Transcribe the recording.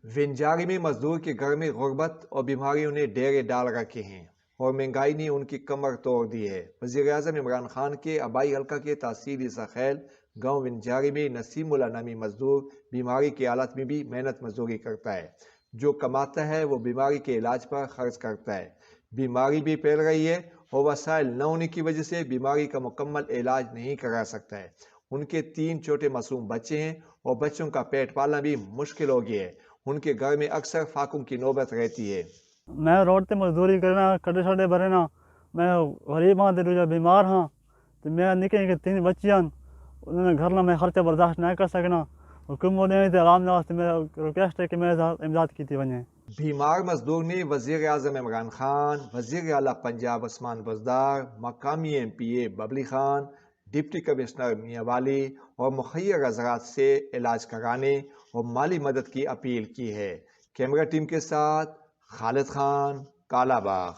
ونجاری میں مزدور کے گھر میں غربت اور بیماریوں نے ڈیرے ڈال رکھے ہیں اور مہنگائی نے ان کی کمر توڑ دی ہے۔ وزیر اعظم عمران خان کے آبائی حلقہ کے تحصیلی سخیل گاؤں ونجاری میں نسیم اللہ نامی مزدور بیماری کی حالت میں بھی محنت مزدوری کرتا ہے۔ جو کماتا ہے وہ بیماری کے علاج پر خرچ کرتا ہے۔ بیماری بھی پھیل رہی ہے اور وسائل نہ ہونے کی وجہ سے بیماری کا مکمل علاج نہیں کرا سکتا ہے۔ ان کے 3 چھوٹے معصوم بچے ہیں اور بچوں کا پیٹ پالنا بھی مشکل ہو گیا ہے۔ ان کے گھر میں اکثر فاقوں کی نوبت رہتی ہے۔ میں روڈ تے مزدوری کرنا، کٹے شڈے بھرے نا، میں غریب ہاں تے دوجا بیمار ہاں تے میں نکے نکے 3 بچے ہیں، انہوں نے گھر نہ میں خرچہ برداشت نہ کر سکنا، حکومت نے تے عوام واسطے میں ریکویسٹ ہے کہ میں امداد کیتی ونجے۔ بیمار مزدور نے وزیر اعظم عمران خان، وزیر اعلیٰ پنجاب عثمان بزدار، مقامی ایم پی اے ببلی خان، ڈپٹی کمشنر میاں والی اور مخیر حضرات سے علاج کرانے اور مالی مدد کی اپیل کی ہے۔ کیمرہ ٹیم کے ساتھ خالد خان، کالا باغ۔